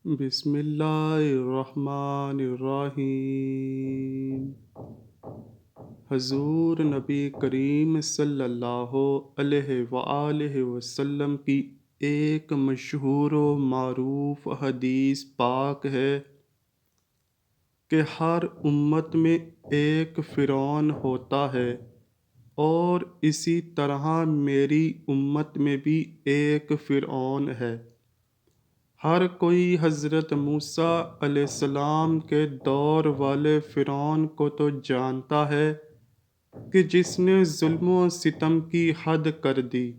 بسم اللہ الرحمن الرحیم۔ حضور نبی کریم صلی اللہ علیہ وآلہ وسلم کی ایک مشہور و معروف حدیث پاک ہے کہ ہر امت میں ایک فرعون ہوتا ہے، اور اسی طرح میری امت میں بھی ایک فرعون ہے۔ ہر کوئی حضرت موسیٰ علیہ السلام کے دور والے فرعون کو تو جانتا ہے کہ جس نے ظلم و ستم کی حد کر دی،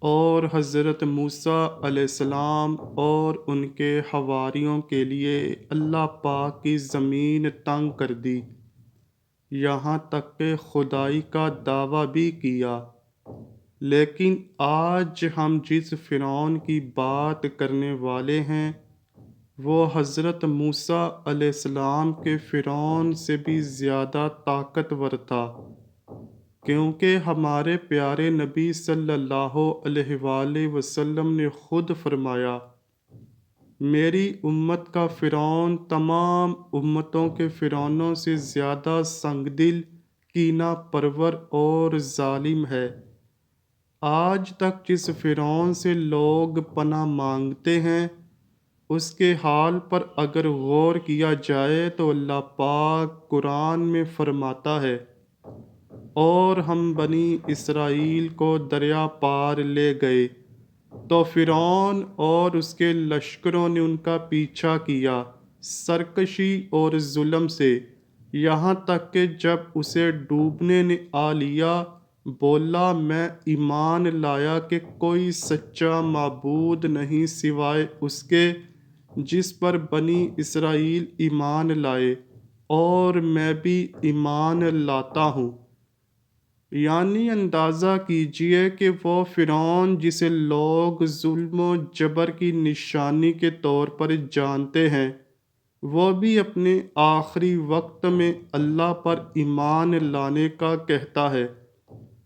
اور حضرت موسیٰ علیہ السلام اور ان کے حواریوں کے لیے اللہ پاک کی زمین تنگ کر دی، یہاں تک کہ خدائی کا دعویٰ بھی کیا۔ لیکن آج ہم جس فرعون کی بات کرنے والے ہیں وہ حضرت موسیٰ علیہ السلام کے فرعون سے بھی زیادہ طاقتور تھا، کیونکہ ہمارے پیارے نبی صلی اللہ علیہ وآلہ وسلم نے خود فرمایا، میری امت کا فرعون تمام امتوں کے فرعونوں سے زیادہ سنگ دل، کینہ پرور اور ظالم ہے۔ آج تک جس فرعون سے لوگ پناہ مانگتے ہیں اس کے حال پر اگر غور کیا جائے تو اللہ پاک قرآن میں فرماتا ہے، اور ہم بنی اسرائیل کو دریا پار لے گئے تو فرعون اور اس کے لشکروں نے ان کا پیچھا کیا سرکشی اور ظلم سے، یہاں تک کہ جب اسے ڈوبنے نے آ لیا بولا، میں ایمان لایا کہ کوئی سچا معبود نہیں سوائے اس کے جس پر بنی اسرائیل ایمان لائے، اور میں بھی ایمان لاتا ہوں۔ یعنی اندازہ کیجئے کہ وہ فرعون جسے لوگ ظلم و جبر کی نشانی کے طور پر جانتے ہیں، وہ بھی اپنے آخری وقت میں اللہ پر ایمان لانے کا کہتا ہے۔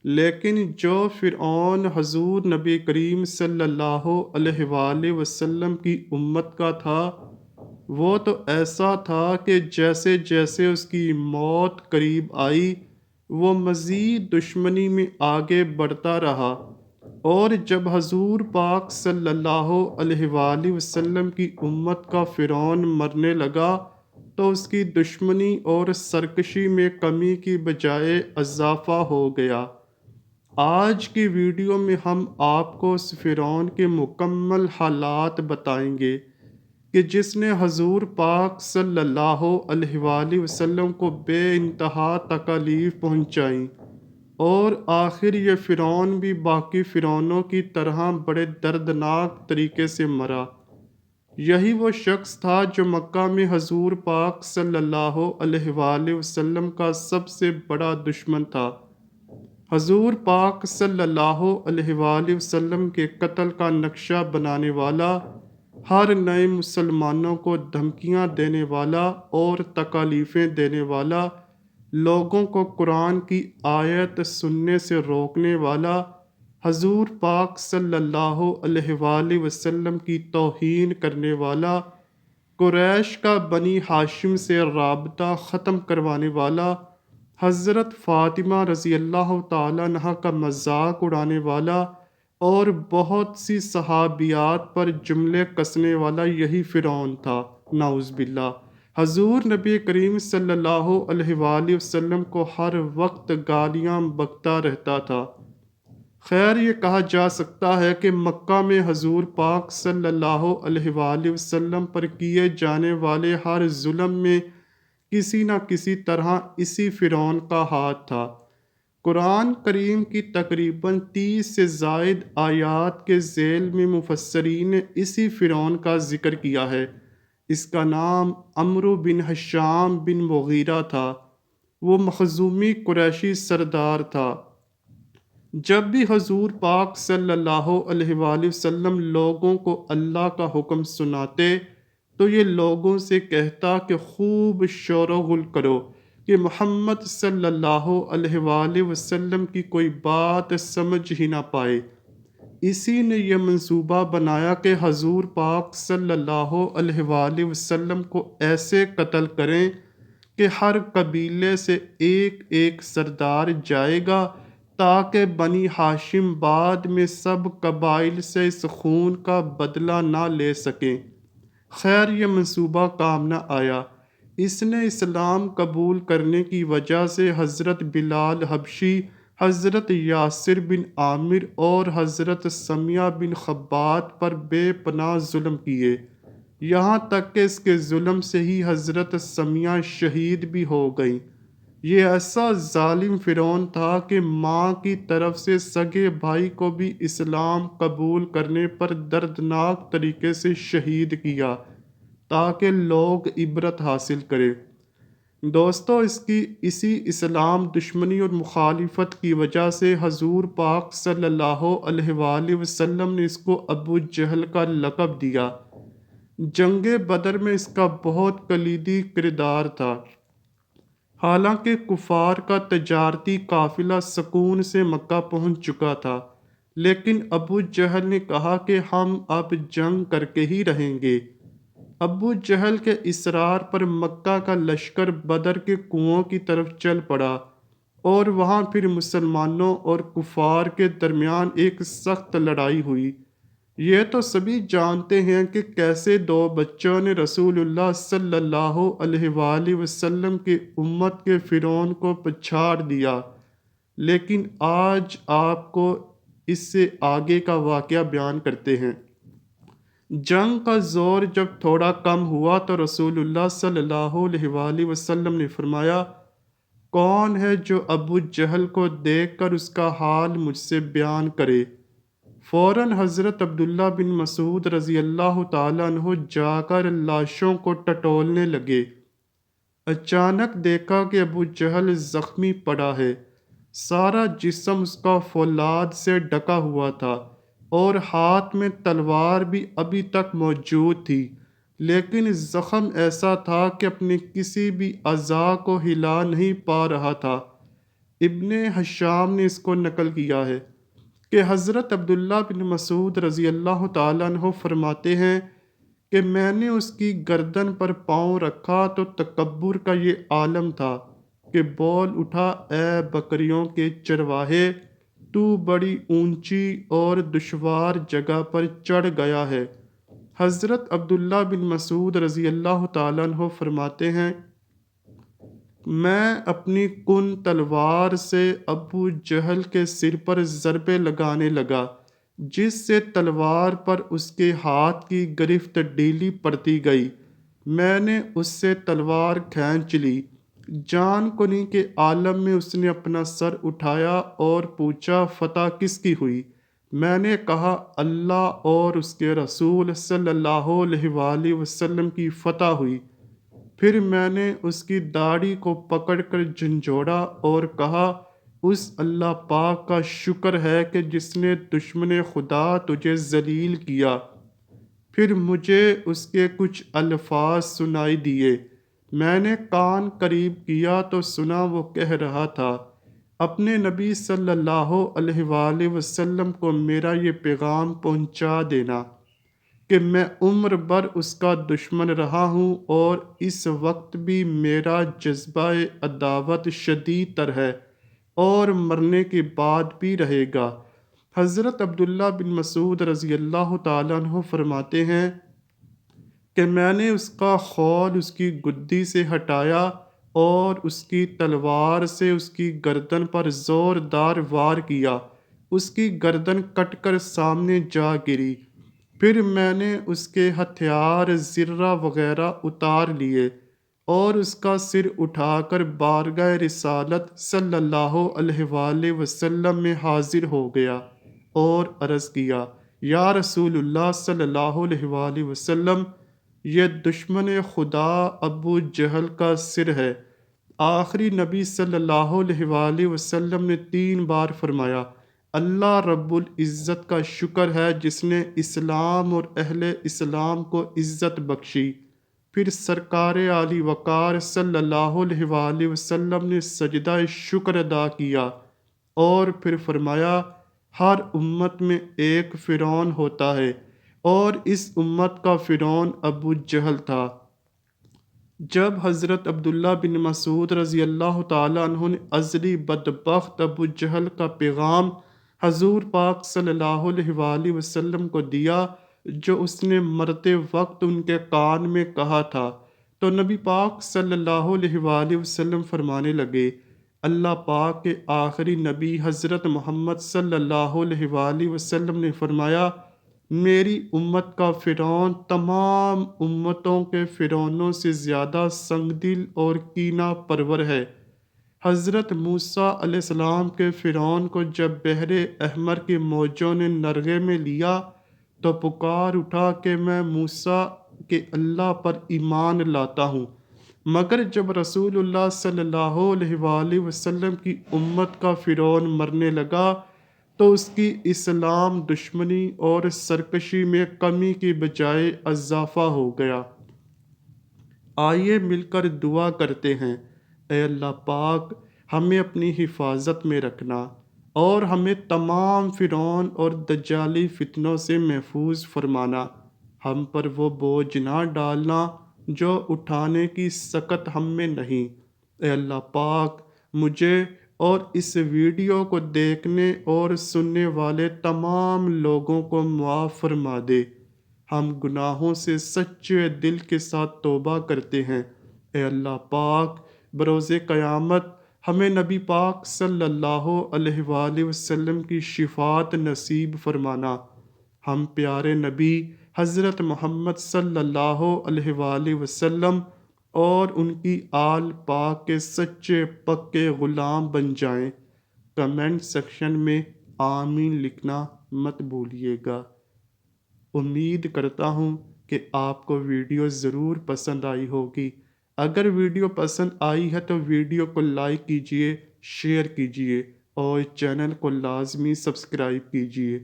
لیکن جو فرعون حضور نبی کریم صلی اللہ علیہ وآلہ وسلم کی امت کا تھا، وہ تو ایسا تھا کہ جیسے جیسے اس کی موت قریب آئی وہ مزید دشمنی میں آگے بڑھتا رہا، اور جب حضور پاک صلی اللہ علیہ وآلہ وسلم کی امت کا فرعون مرنے لگا تو اس کی دشمنی اور سرکشی میں کمی کی بجائے اضافہ ہو گیا۔ آج کی ویڈیو میں ہم آپ کو اس فرعون کے مکمل حالات بتائیں گے کہ جس نے حضور پاک صلی اللہ علیہ وآلہ وسلم کو بے انتہا تکالیف پہنچائیں، اور آخر یہ فرعون بھی باقی فرعونوں کی طرح بڑے دردناک طریقے سے مرا۔ یہی وہ شخص تھا جو مکہ میں حضور پاک صلی اللہ علیہ وآلہ وسلم کا سب سے بڑا دشمن تھا۔ حضور پاک صلی اللہ علیہ وآلہ وسلم کے قتل کا نقشہ بنانے والا، ہر نئے مسلمانوں کو دھمکیاں دینے والا اور تکالیفیں دینے والا، لوگوں کو قرآن کی آیت سننے سے روکنے والا، حضور پاک صلی اللہ علیہ وآلہ وسلم کی توہین کرنے والا، قریش کا بنی ہاشم سے رابطہ ختم کروانے والا، حضرت فاطمہ رضی اللہ تعالیٰ عنہا کا مذاق اڑانے والا، اور بہت سی صحابیات پر جملے کسنے والا یہی فرعون تھا، نعوذ باللہ۔ حضور نبی کریم صلی اللہ علیہ وآلہ وسلم کو ہر وقت گالیاں بکتا رہتا تھا۔ خیر، یہ کہا جا سکتا ہے کہ مکہ میں حضور پاک صلی اللہ علیہ وآلہ وسلم پر کیے جانے والے ہر ظلم میں کسی نہ کسی طرح اسی فرعون کا ہاتھ تھا۔ قرآن کریم کی تقریباً 30 سے زائد آیات کے ذیل میں مفسرین نے اسی فرعون کا ذکر کیا ہے۔ اس کا نام عمرو بن ہشام بن مغیرہ تھا، وہ مخزومی قریشی سردار تھا۔ جب بھی حضور پاک صلی اللہ علیہ وآلہ وسلم لوگوں کو اللہ کا حکم سناتے تو یہ لوگوں سے کہتا کہ خوب شور و غل کرو کہ محمد صلی اللہ علیہ وآلہ وسلم کی کوئی بات سمجھ ہی نہ پائے۔ اسی نے یہ منصوبہ بنایا کہ حضور پاک صلی اللہ علیہ وآلہ وسلم کو ایسے قتل کریں کہ ہر قبیلے سے ایک ایک سردار جائے گا، تاکہ بنی ہاشم بعد میں سب قبائل سے اس خون کا بدلہ نہ لے سکیں۔ خیر یہ منصوبہ کام نہ آیا۔ اس نے اسلام قبول کرنے کی وجہ سے حضرت بلال حبشی، حضرت یاسر بن عامر اور حضرت سمیہ بن خبات پر بے پناہ ظلم کیے، یہاں تک کہ اس کے ظلم سے ہی حضرت سمیہ شہید بھی ہو گئیں۔ یہ ایسا ظالم فرعون تھا کہ ماں کی طرف سے سگے بھائی کو بھی اسلام قبول کرنے پر دردناک طریقے سے شہید کیا تاکہ لوگ عبرت حاصل کریں۔ دوستو اسی اسلام دشمنی اور مخالفت کی وجہ سے حضور پاک صلی اللہ علیہ وآلہ وسلم نے اس کو ابو جہل کا لقب دیا۔ جنگ بدر میں اس کا بہت کلیدی کردار تھا۔ حالانکہ کفار کا تجارتی قافلہ سکون سے مکہ پہنچ چکا تھا، لیکن ابو جہل نے کہا کہ ہم اب جنگ کر کے ہی رہیں گے۔ ابو جہل کے اصرار پر مکہ کا لشکر بدر کے کنووں کی طرف چل پڑا، اور وہاں پھر مسلمانوں اور کفار کے درمیان ایک سخت لڑائی ہوئی۔ یہ تو سبھی جانتے ہیں کہ کیسے دو بچوں نے رسول اللہ صلی اللہ علیہ وآلہ وسلم کی امت کے فرعون کو پچھاڑ دیا، لیکن آج آپ کو اس سے آگے کا واقعہ بیان کرتے ہیں۔ جنگ کا زور جب تھوڑا کم ہوا تو رسول اللہ صلی اللہ علیہ وآلہ وسلم نے فرمایا، کون ہے جو ابو جہل کو دیکھ کر اس کا حال مجھ سے بیان کرے؟ فوراً حضرت عبداللہ بن مسعود رضی اللہ تعالیٰ عنہ جا کر لاشوں کو ٹٹولنے لگے۔ اچانک دیکھا کہ ابو جہل زخمی پڑا ہے، سارا جسم اس کا فولاد سے ڈھکا ہوا تھا، اور ہاتھ میں تلوار بھی ابھی تک موجود تھی، لیکن زخم ایسا تھا کہ اپنے کسی بھی اعضاء کو ہلا نہیں پا رہا تھا۔ ابن ہشام نے اس کو نقل کیا ہے کہ حضرت عبداللہ بن مسعود رضی اللہ تعالیٰ عنہ فرماتے ہیں کہ میں نے اس کی گردن پر پاؤں رکھا تو تکبر کا یہ عالم تھا کہ بول اٹھا، اے بکریوں کے چرواہے، تو بڑی اونچی اور دشوار جگہ پر چڑھ گیا ہے۔ حضرت عبداللہ بن مسعود رضی اللہ تعالیٰ عنہ فرماتے ہیں، میں اپنی کن تلوار سے ابو جہل کے سر پر ضربے لگانے لگا، جس سے تلوار پر اس کے ہاتھ کی گرفت ڈھیلی پڑتی گئی۔ میں نے اس سے تلوار کھینچ لی۔ جان کنی کے عالم میں اس نے اپنا سر اٹھایا اور پوچھا، فتح کس کی ہوئی؟ میں نے کہا، اللہ اور اس کے رسول صلی اللہ علیہ وآلہ وسلم کی فتح ہوئی۔ پھر میں نے اس کی داڑھی کو پکڑ کر جھنجھوڑا اور کہا، اس اللہ پاک کا شکر ہے کہ جس نے دشمن خدا تجھے ذلیل کیا۔ پھر مجھے اس کے کچھ الفاظ سنائی دیے۔ میں نے کان قریب کیا تو سنا وہ کہہ رہا تھا، اپنے نبی صلی اللہ علیہ وآلہ وسلم کو میرا یہ پیغام پہنچا دینا کہ میں عمر بھر اس کا دشمن رہا ہوں، اور اس وقت بھی میرا جذبہ عداوت شدید تر ہے اور مرنے کے بعد بھی رہے گا۔ حضرت عبداللہ بن مسعود رضی اللہ تعالیٰ عنہ فرماتے ہیں کہ میں نے اس کا خول اس کی گدی سے ہٹایا اور اس کی تلوار سے اس کی گردن پر زوردار وار کیا، اس کی گردن کٹ کر سامنے جا گری۔ پھر میں نے اس کے ہتھیار زرہ وغیرہ اتار لیے اور اس کا سر اٹھا کر بارگاہ رسالت صلی اللہ علیہ وآلہ وسلم میں حاضر ہو گیا اور عرض کیا، یا رسول اللہ صلی اللہ علیہ وآلہ وسلم، یہ دشمن خدا ابو جہل کا سر ہے۔ آخری نبی صلی اللہ علیہ وآلہ وسلم نے 3 بار فرمایا، اللہ رب العزت کا شکر ہے جس نے اسلام اور اہل اسلام کو عزت بخشی۔ پھر سرکار عالی وقار صلی اللہ علیہ وآلہ وسلم نے سجدہ شکر ادا کیا اور پھر فرمایا، ہر امت میں ایک فرعون ہوتا ہے، اور اس امت کا فرعون ابو جہل تھا۔ جب حضرت عبداللہ بن مسعود رضی اللہ تعالیٰ عنہ نے ازلی بدبخت ابو جہل کا پیغام حضور پاک صلی اللہ علیہ وآلہ وسلم کو دیا، جو اس نے مرتے وقت ان کے کان میں کہا تھا، تو نبی پاک صلی اللہ علیہ وآلہ وسلم فرمانے لگے، اللہ پاک کے آخری نبی حضرت محمد صلی اللہ علیہ وآلہ وسلم نے فرمایا، میری امت کا فرعون تمام امتوں کے فرعونوں سے زیادہ سنگ دل اور کینہ پرور ہے۔ حضرت موسیٰ علیہ السلام کے فرعون کو جب بحر احمر کی موجوں نے نرغے میں لیا تو پکار اٹھا کہ میں موسیٰ کے اللہ پر ایمان لاتا ہوں، مگر جب رسول اللہ صلی اللہ علیہ وآلہ وسلم کی امت کا فرعون مرنے لگا تو اس کی اسلام دشمنی اور سرکشی میں کمی کی بجائے اضافہ ہو گیا۔ آئیے مل کر دعا کرتے ہیں، اے اللہ پاک ہمیں اپنی حفاظت میں رکھنا اور ہمیں تمام فرعون اور دجالی فتنوں سے محفوظ فرمانا، ہم پر وہ بوجھ نہ ڈالنا جو اٹھانے کی سکت ہم میں نہیں۔ اے اللہ پاک مجھے اور اس ویڈیو کو دیکھنے اور سننے والے تمام لوگوں کو معاف فرما دے۔ ہم گناہوں سے سچے دل کے ساتھ توبہ کرتے ہیں۔ اے اللہ پاک بروز قیامت ہمیں نبی پاک صلی اللہ علیہ وآلہ وسلم کی شفاعت نصیب فرمانا۔ ہم پیارے نبی حضرت محمد صلی اللہ علیہ وآلہ وسلم اور ان کی آل پاک کے سچے پکے غلام بن جائیں۔ کمنٹ سیکشن میں آمین لکھنا مت بھولیے گا۔ امید کرتا ہوں کہ آپ کو ویڈیو ضرور پسند آئی ہوگی۔ اگر ویڈیو پسند آئی ہے تو ویڈیو کو لائک کیجئے، شیئر کیجئے اور چینل کو لازمی سبسکرائب کیجئے۔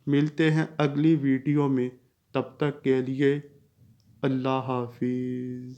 ملتے ہیں اگلی ویڈیو میں، تب تک کے لیے اللہ حافظ۔